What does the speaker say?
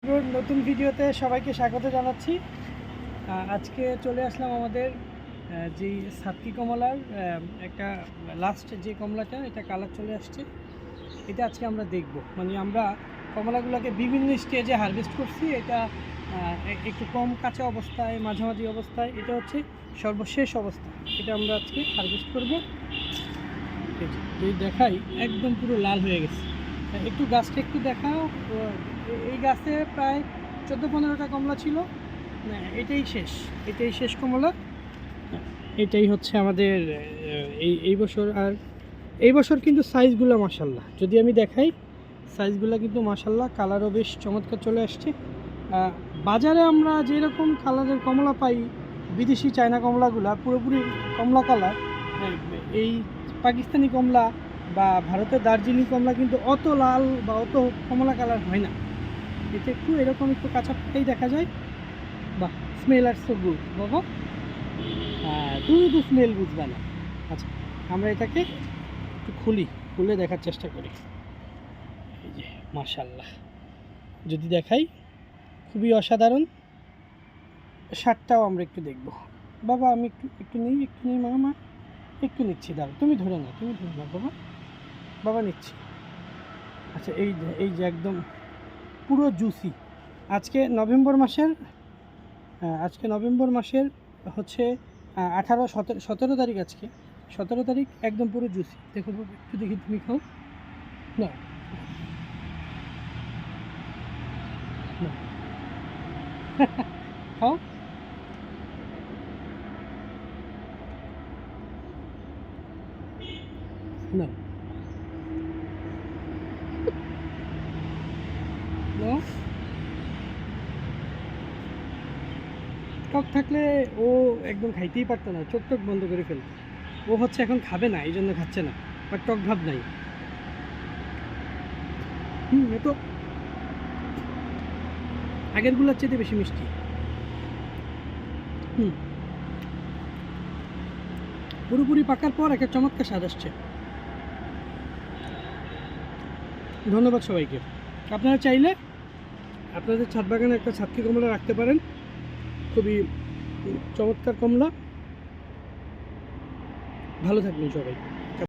নতুন ভিডিওতে সবাইকে স্বাগত জানাচ্ছি। আজকে চলে আসলাম আমাদের যেই সাতকি কমলার একটা লাস্ট যে কমলাটা, এটা কালার চলে আসছে। এটা আজকে আমরা দেখব, মানে আমরা কমলাগুলোকে বিভিন্ন স্টেজে হারভেস্ট করছি। এটা একটু কম কাঁচা অবস্থায়, মাঝামাঝি অবস্থায়, এটা হচ্ছে সর্বশেষ অবস্থা। এটা আমরা আজকে হারভেস্ট করব। যদি দেখাই, একদম পুরো লাল হয়ে গেছে। একটু গাছটা একটু দেখাও। এই গাছে প্রায় 14-15টা কমলা ছিল। এটাই শেষ কমলা। এটাই হচ্ছে আমাদের এই বছর। আর এই বছর কিন্তু সাইজগুলো মাশাল্লাহ, যদি আমি দেখাই সাইজগুলো কিন্তু মাশাল্লাহ, কালারও বেশ চমৎকার চলে আসছে। বাজারে আমরা যেরকম কালারের কমলা পাই, বিদেশি চায়না কমলাগুলা পুরোপুরি কমলা কালার, এই পাকিস্তানি কমলা বা ভারতের দার্জিলিং কমলা কিন্তু অত লাল বা অত কমলা কালার হয় না। এটা একটু এরকম একটু কাঁচা পাকাই দেখা যায়। বাহ, স্মেল আর সো গুড বাবা। হ্যাঁ, তুমি তো স্মেল বুঝবে না। আচ্ছা, আমরা এটাকে একটু খুলে দেখার চেষ্টা করি। এই যে মাশাল্লাহ, যদি দেখাই খুবই অসাধারণ। স্বাদটাও আমরা একটু দেখব। বাবা আমি একটু নেই মা একটু নিচ্ছি, দাঁড়াও, তুমি ধরে নাও বাবা। বাবা নিচ্ছি। আচ্ছা, এই যে একদম পুরো জুসি। আজকে নভেম্বর মাসের হচ্ছে 17 তারিখ। আজকে 17 তারিখ, একদম পুরো জুসি। দেখো বাবা, একটু দেখি, তুমি খাও না। খাও না, টক থাকলে ও একদম খাইতেই পারতো না, চোখ বন্ধ করে ফেলত। ও হচ্ছে এখন খাবে না, এই জন্য খাচ্ছে না, বাট টক ভাব নাই। এ তো আগেরগুলোর চেয়ে বেশি মিষ্টি। পুরোপুরি পাকার পর একটা চমৎকার স্বাদ আসছে। ধন্যবাদ সবাইকে। আপনারা চাইলে আপনাদের ছাদ বাগানে একটা ছাতকি কমলা রাখতে পারেন। খুবই চমৎকার কমলা। ভালো থাকবেন সবাই।